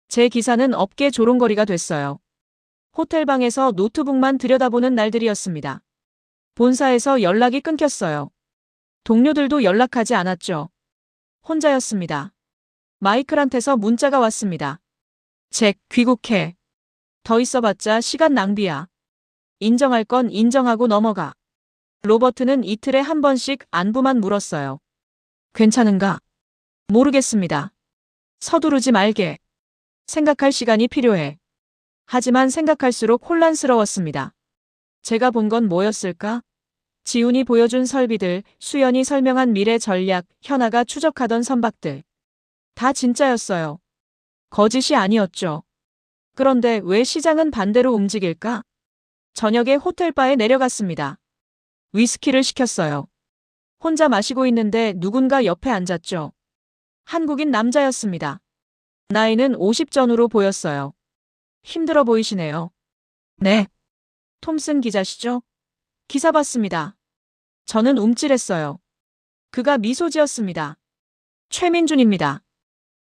제 기사는 업계 조롱거리가 됐어요. 호텔방에서 노트북만 들여다보는 날들이었습니다. 본사에서 연락이 끊겼어요. 동료들도 연락하지 않았죠. 혼자였습니다. 마이클한테서 문자가 왔습니다. 잭, 귀국해. 더 있어봤자 시간 낭비야. 인정할 건 인정하고 넘어가. 로버트는 이틀에 한 번씩 안부만 물었어요. 괜찮은가? 모르겠습니다. 서두르지 말게. 생각할 시간이 필요해. 하지만 생각할수록 혼란스러웠습니다. 제가 본 건 뭐였을까? 지훈이 보여준 설비들, 수연이 설명한 미래 전략, 현아가 추적하던 선박들. 다 진짜였어요. 거짓이 아니었죠. 그런데 왜 시장은 반대로 움직일까? 저녁에 호텔바에 내려갔습니다. 위스키를 시켰어요. 혼자 마시고 있는데 누군가 옆에 앉았죠. 한국인 남자였습니다. 나이는 50 전후로 보였어요. 힘들어 보이시네요. 네. 톰슨 기자시죠? 기사 봤습니다. 저는 움찔했어요. 그가 미소 지었습니다. 최민준입니다.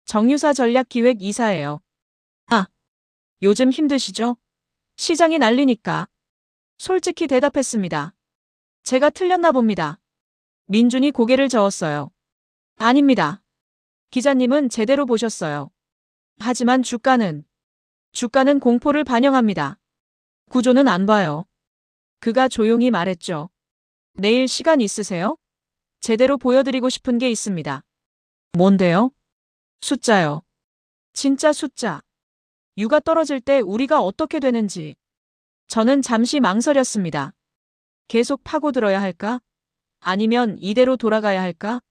정유사 전략기획 이사예요. 아, 요즘 힘드시죠? 시장이 난리니까. 솔직히 대답했습니다. 제가 틀렸나 봅니다. 민준이 고개를 저었어요. 아닙니다. 기자님은 제대로 보셨어요. 하지만 주가는 공포를 반영합니다. 구조는 안 봐요. 그가 조용히 말했죠. 내일 시간 있으세요? 제대로 보여드리고 싶은 게 있습니다. 뭔데요? 숫자요. 진짜 숫자. 유가 떨어질 때 우리가 어떻게 되는지. 저는 잠시 망설였습니다. 계속 파고들어야 할까? 아니면 이대로 돌아가야 할까?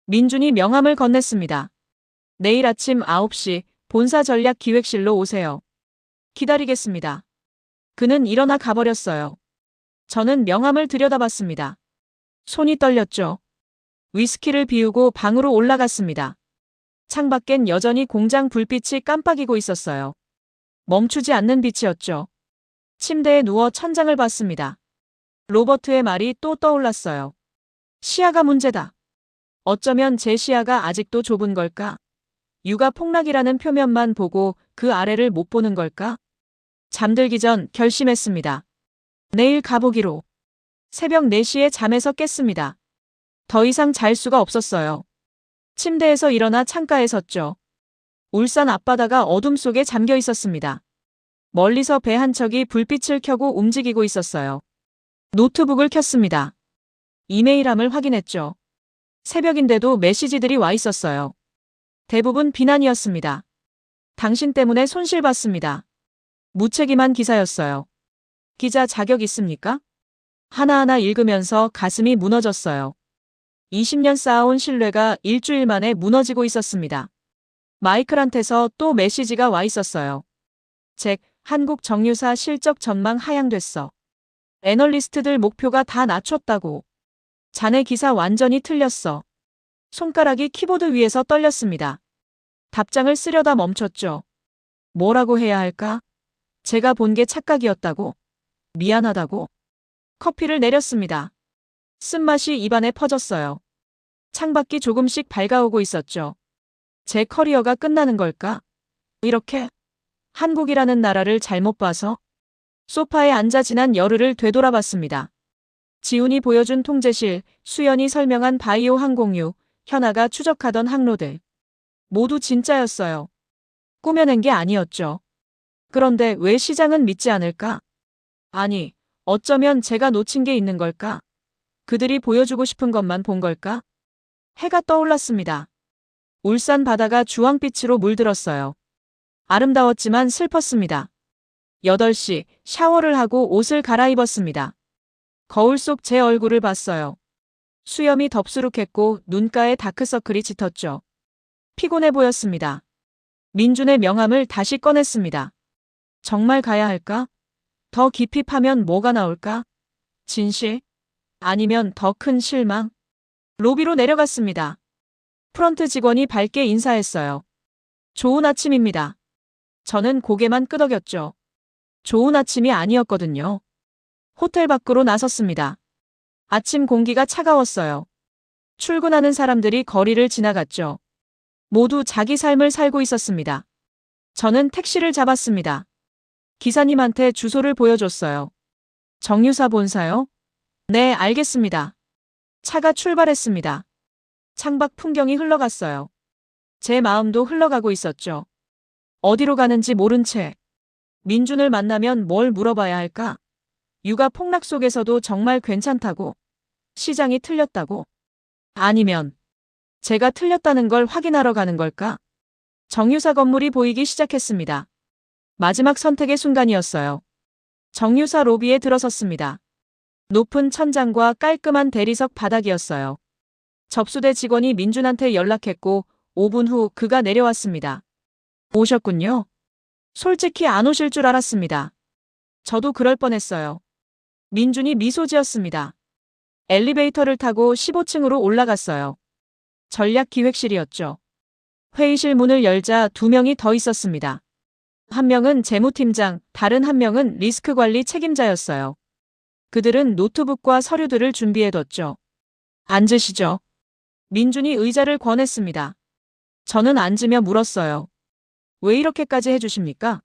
민준이 명함을 건넸습니다. 내일 아침 9시 본사 전략 기획실로 오세요. 기다리겠습니다. 그는 일어나 가버렸어요. 저는 명함을 들여다봤습니다. 손이 떨렸죠. 위스키를 비우고 방으로 올라갔습니다. 창밖엔 여전히 공장 불빛이 깜빡이고 있었어요. 멈추지 않는 빛이었죠. 침대에 누워 천장을 봤습니다. 로버트의 말이 또 떠올랐어요. 시야가 문제다. 어쩌면 제 시야가 아직도 좁은 걸까? 유가 폭락이라는 표면만 보고 그 아래를 못 보는 걸까? 잠들기 전 결심했습니다. 내일 가보기로. 새벽 4시에 잠에서 깼습니다. 더 이상 잘 수가 없었어요. 침대에서 일어나 창가에 섰죠. 울산 앞바다가 어둠 속에 잠겨 있었습니다. 멀리서 배 한 척이 불빛을 켜고 움직이고 있었어요. 노트북을 켰습니다. 이메일함을 확인했죠. 새벽인데도 메시지들이 와 있었어요. 대부분 비난이었습니다. 당신 때문에 손실봤습니다. 무책임한 기사였어요. 기자 자격 있습니까? 하나하나 읽으면서 가슴이 무너졌어요. 20년 쌓아온 신뢰가 일주일 만에 무너지고 있었습니다. 마이클한테서 또 메시지가 와 있었어요. 잭, 한국 정유사 실적 전망 하향됐어. 애널리스트들 목표가 다 낮췄다고. 자네 기사 완전히 틀렸어. 손가락이 키보드 위에서 떨렸습니다. 답장을 쓰려다 멈췄죠. 뭐라고 해야 할까? 제가 본 게 착각이었다고. 미안하다고. 커피를 내렸습니다. 쓴맛이 입안에 퍼졌어요. 창밖이 조금씩 밝아오고 있었죠. 제 커리어가 끝나는 걸까? 이렇게? 한국이라는 나라를 잘못 봐서? 소파에 앉아 지난 열흘을 되돌아봤습니다. 지훈이 보여준 통제실, 수연이 설명한 바이오 항공유, 현아가 추적하던 항로들. 모두 진짜였어요. 꾸며낸 게 아니었죠. 그런데 왜 시장은 믿지 않을까? 아니, 어쩌면 제가 놓친 게 있는 걸까? 그들이 보여주고 싶은 것만 본 걸까? 해가 떠올랐습니다. 울산 바다가 주황빛으로 물들었어요. 아름다웠지만 슬펐습니다. 8시, 샤워를 하고 옷을 갈아입었습니다. 거울 속 제 얼굴을 봤어요. 수염이 덥수룩했고 눈가에 다크서클이 짙었죠. 피곤해 보였습니다. 민준의 명함을 다시 꺼냈습니다. 정말 가야 할까? 더 깊이 파면 뭐가 나올까? 진실? 아니면 더 큰 실망? 로비로 내려갔습니다. 프런트 직원이 밝게 인사했어요. 좋은 아침입니다. 저는 고개만 끄덕였죠. 좋은 아침이 아니었거든요. 호텔 밖으로 나섰습니다. 아침 공기가 차가웠어요. 출근하는 사람들이 거리를 지나갔죠. 모두 자기 삶을 살고 있었습니다. 저는 택시를 잡았습니다. 기사님한테 주소를 보여줬어요. 정유사 본사요? 네, 알겠습니다. 차가 출발했습니다. 창밖 풍경이 흘러갔어요. 제 마음도 흘러가고 있었죠. 어디로 가는지 모른 채. 민준을 만나면 뭘 물어봐야 할까? 육아 폭락 속에서도 정말 괜찮다고. 시장이 틀렸다고. 아니면 제가 틀렸다는 걸 확인하러 가는 걸까? 정유사 건물이 보이기 시작했습니다. 마지막 선택의 순간이었어요. 정유사 로비에 들어섰습니다. 높은 천장과 깔끔한 대리석 바닥이었어요. 접수대 직원이 민준한테 연락했고 5분 후 그가 내려왔습니다. 오셨군요. 솔직히 안 오실 줄 알았습니다. 저도 그럴 뻔했어요. 민준이 미소 지었습니다. 엘리베이터를 타고 15층으로 올라갔어요. 전략기획실이었죠. 회의실 문을 열자 2명이 더 있었습니다. 한 명은 재무팀장, 다른 한 명은 리스크관리 책임자였어요. 그들은 노트북과 서류들을 준비해뒀죠. 앉으시죠. 민준이 의자를 권했습니다. 저는 앉으며 물었어요. 왜 이렇게까지 해주십니까?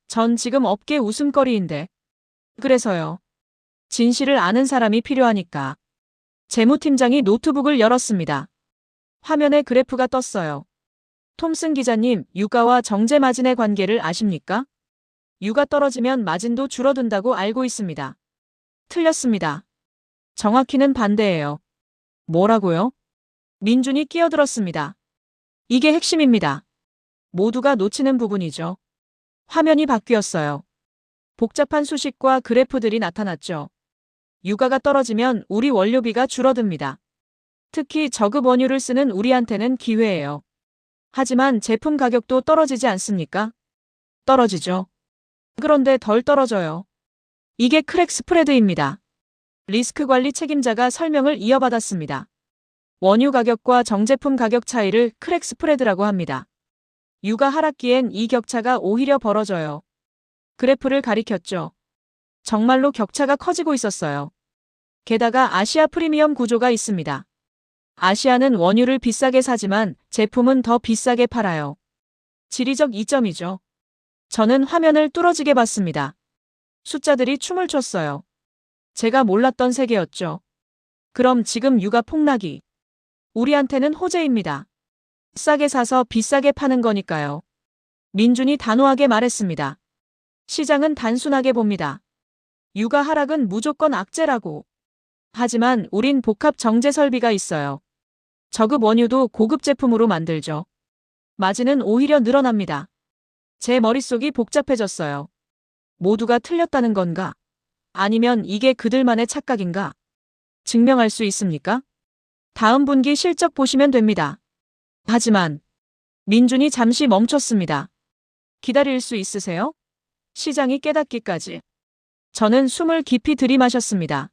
전 지금 업계 웃음거리인데. 그래서요. 진실을 아는 사람이 필요하니까. 재무팀장이 노트북을 열었습니다. 화면에 그래프가 떴어요. 톰슨 기자님, 유가와 정제 마진의 관계를 아십니까? 유가 떨어지면 마진도 줄어든다고 알고 있습니다. 틀렸습니다. 정확히는 반대예요. 뭐라고요? 민준이 끼어들었습니다. 이게 핵심입니다. 모두가 놓치는 부분이죠. 화면이 바뀌었어요. 복잡한 수식과 그래프들이 나타났죠. 유가가 떨어지면 우리 원료비가 줄어듭니다. 특히 저급 원유를 쓰는 우리한테는 기회예요. 하지만 제품 가격도 떨어지지 않습니까? 떨어지죠. 그런데 덜 떨어져요. 이게 크랙 스프레드입니다. 리스크 관리 책임자가 설명을 이어받았습니다. 원유 가격과 정제품 가격 차이를 크랙 스프레드라고 합니다. 유가 하락기엔 이 격차가 오히려 벌어져요. 그래프를 가리켰죠. 정말로 격차가 커지고 있었어요. 게다가 아시아 프리미엄 구조가 있습니다. 아시아는 원유를 비싸게 사지만 제품은 더 비싸게 팔아요. 지리적 이점이죠. 저는 화면을 뚫어지게 봤습니다. 숫자들이 춤을 췄어요. 제가 몰랐던 세계였죠. 그럼 지금 유가 폭락이 우리한테는 호재입니다. 싸게 사서 비싸게 파는 거니까요. 민준이 단호하게 말했습니다. 시장은 단순하게 봅니다. 유가 하락은 무조건 악재라고. 하지만 우린 복합 정제 설비가 있어요. 저급 원유도 고급 제품으로 만들죠. 마진은 오히려 늘어납니다. 제 머릿속이 복잡해졌어요. 모두가 틀렸다는 건가? 아니면 이게 그들만의 착각인가? 증명할 수 있습니까? 다음 분기 실적 보시면 됩니다. 하지만 민준이 잠시 멈췄습니다. 기다릴 수 있으세요? 시장이 깨닫기까지. 저는 숨을 깊이 들이마셨습니다.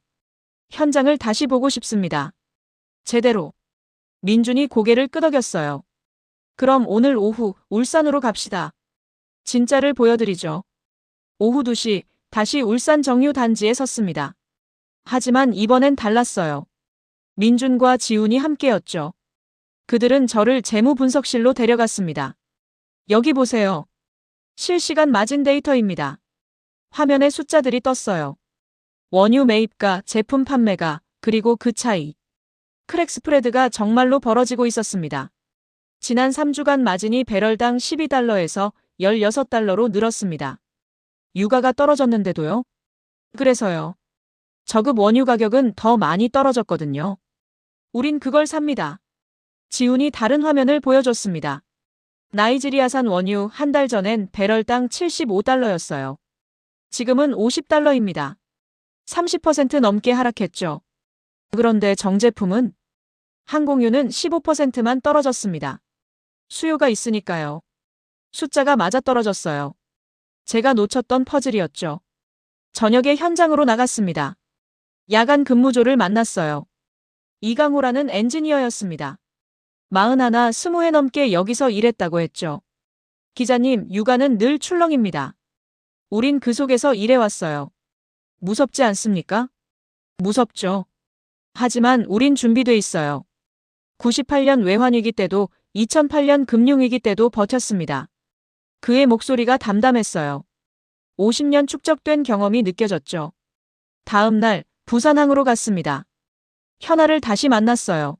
현장을 다시 보고 싶습니다. 제대로. 민준이 고개를 끄덕였어요. 그럼 오늘 오후 울산으로 갑시다. 진짜를 보여드리죠. 오후 2시 다시 울산 정유 단지에 섰습니다. 하지만 이번엔 달랐어요. 민준과 지훈이 함께였죠. 그들은 저를 재무분석실로 데려갔습니다. 여기 보세요. 실시간 마진 데이터입니다. 화면에 숫자들이 떴어요. 원유 매입가, 제품 판매가, 그리고 그 차이. 크랙 스프레드가 정말로 벌어지고 있었습니다. 지난 3주간 마진이 배럴당 12달러에서 16달러로 늘었습니다. 유가가 떨어졌는데도요? 그래서요. 저급 원유 가격은 더 많이 떨어졌거든요. 우린 그걸 삽니다. 지훈이 다른 화면을 보여줬습니다. 나이지리아산 원유 한 달 전엔 배럴당 75달러였어요. 지금은 50달러입니다. 30% 넘게 하락했죠. 그런데 정제품은 항공유는 15%만 떨어졌습니다. 수요가 있으니까요. 숫자가 맞아떨어졌어요. 제가 놓쳤던 퍼즐이었죠. 저녁에 현장으로 나갔습니다. 야간 근무조를 만났어요. 이강호라는 엔지니어였습니다. 41, 20해 넘게 여기서 일했다고 했죠. 기자님, 육아는 늘 출렁입니다. 우린 그 속에서 일해왔어요. 무섭지 않습니까? 무섭죠. 하지만 우린 준비돼 있어요. 98년 외환위기 때도 2008년 금융위기 때도 버텼습니다. 그의 목소리가 담담했어요. 50년 축적된 경험이 느껴졌죠. 다음 날 부산항으로 갔습니다. 현아를 다시 만났어요.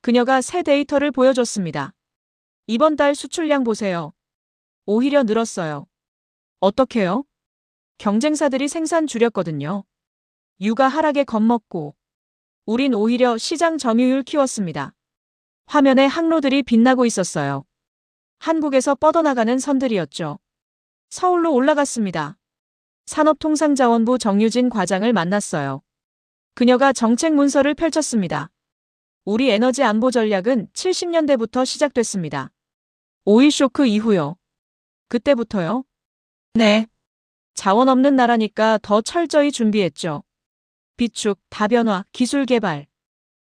그녀가 새 데이터를 보여줬습니다. 이번 달 수출량 보세요. 오히려 늘었어요. 어떻게요? 경쟁사들이 생산 줄였거든요. 유가 하락에 겁먹고 우린 오히려 시장 점유율 키웠습니다. 화면에 항로들이 빛나고 있었어요. 한국에서 뻗어나가는 선들이었죠. 서울로 올라갔습니다. 산업통상자원부 정유진 과장을 만났어요. 그녀가 정책 문서를 펼쳤습니다. 우리 에너지 안보 전략은 70년대부터 시작됐습니다. 오일 쇼크 이후요. 그때부터요? 네. 자원 없는 나라니까 더 철저히 준비했죠. 비축, 다변화, 기술 개발.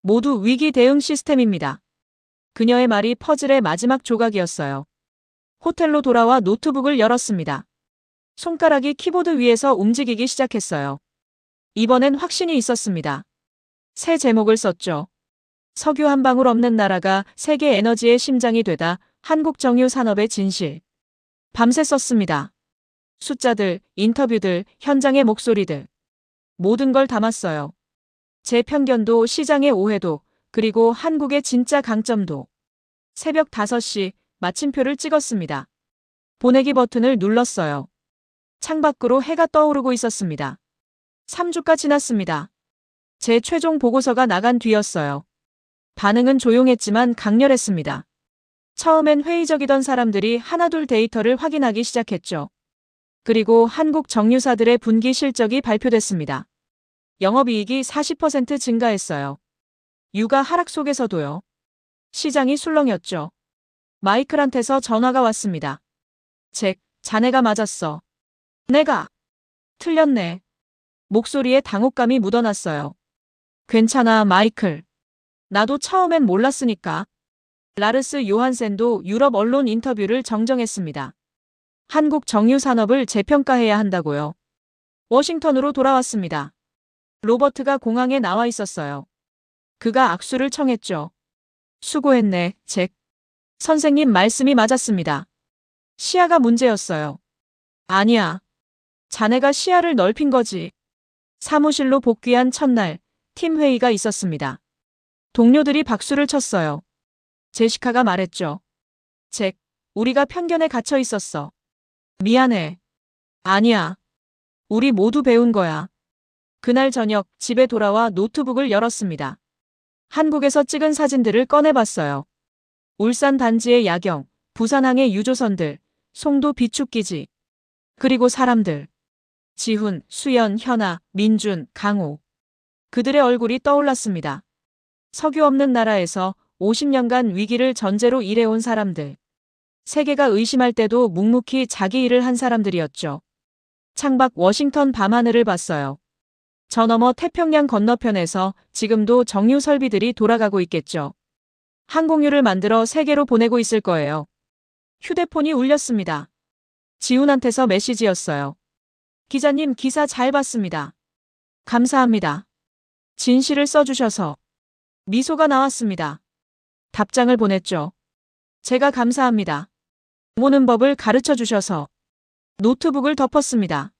모두 위기 대응 시스템입니다. 그녀의 말이 퍼즐의 마지막 조각이었어요. 호텔로 돌아와 노트북을 열었습니다. 손가락이 키보드 위에서 움직이기 시작했어요. 이번엔 확신이 있었습니다. 새 제목을 썼죠. 석유 한 방울 없는 나라가 세계 에너지의 심장이 되다. 한국 정유 산업의 진실. 밤새 썼습니다. 숫자들, 인터뷰들, 현장의 목소리들. 모든 걸 담았어요. 제 편견도 시장의 오해도 그리고 한국의 진짜 강점도. 새벽 5시 마침표를 찍었습니다. 보내기 버튼을 눌렀어요. 창밖으로 해가 떠오르고 있었습니다. 3주가 지났습니다. 제 최종 보고서가 나간 뒤였어요. 반응은 조용했지만 강렬했습니다. 처음엔 회의적이던 사람들이 하나둘 데이터를 확인하기 시작했죠. 그리고 한국 정유사들의 분기 실적이 발표됐습니다. 영업이익이 40% 증가했어요. 유가 하락 속에서도요. 시장이 술렁였죠. 마이클한테서 전화가 왔습니다. 잭, 자네가 맞았어. 내가 틀렸네. 목소리에 당혹감이 묻어났어요. 괜찮아, 마이클. 나도 처음엔 몰랐으니까. 라르스 요한센도 유럽 언론 인터뷰를 정정했습니다. 한국 정유 산업을 재평가해야 한다고요. 워싱턴으로 돌아왔습니다. 로버트가 공항에 나와 있었어요. 그가 악수를 청했죠. 수고했네, 잭. 선생님 말씀이 맞았습니다. 시야가 문제였어요. 아니야. 자네가 시야를 넓힌 거지. 사무실로 복귀한 첫날, 팀 회의가 있었습니다. 동료들이 박수를 쳤어요. 제시카가 말했죠. 잭, 우리가 편견에 갇혀 있었어. 미안해. 아니야. 우리 모두 배운 거야. 그날 저녁 집에 돌아와 노트북을 열었습니다. 한국에서 찍은 사진들을 꺼내봤어요. 울산 단지의 야경, 부산항의 유조선들, 송도 비축기지. 그리고 사람들. 지훈, 수연, 현아, 민준, 강호. 그들의 얼굴이 떠올랐습니다. 석유 없는 나라에서 50년간 위기를 전제로 일해온 사람들. 세계가 의심할 때도 묵묵히 자기 일을 한 사람들이었죠. 창밖 워싱턴 밤하늘을 봤어요. 저 너머 태평양 건너편에서 지금도 정유 설비들이 돌아가고 있겠죠. 항공유를 만들어 세계로 보내고 있을 거예요. 휴대폰이 울렸습니다. 지훈한테서 메시지였어요. 기자님, 기사 잘 봤습니다. 감사합니다. 진실을 써주셔서. 미소가 나왔습니다. 답장을 보냈죠. 제가 감사합니다. 모는 법을 가르쳐 주셔서. 노트북을 덮었습니다.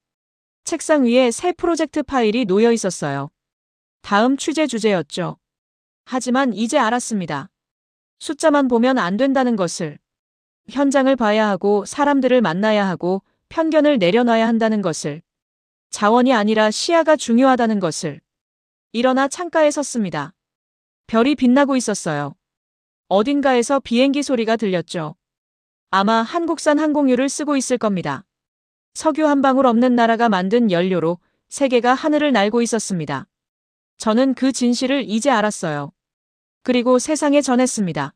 책상 위에 새 프로젝트 파일이 놓여 있었어요. 다음 취재 주제였죠. 하지만 이제 알았습니다. 숫자만 보면 안 된다는 것을. 현장을 봐야 하고 사람들을 만나야 하고 편견을 내려놔야 한다는 것을. 자원이 아니라 시야가 중요하다는 것을. 일어나 창가에 섰습니다. 별이 빛나고 있었어요. 어딘가에서 비행기 소리가 들렸죠. 아마 한국산 항공유를 쓰고 있을 겁니다. 석유 한 방울 없는 나라가 만든 연료로 세계가 하늘을 날고 있었습니다. 저는 그 진실을 이제 알았어요. 그리고 세상에 전했습니다.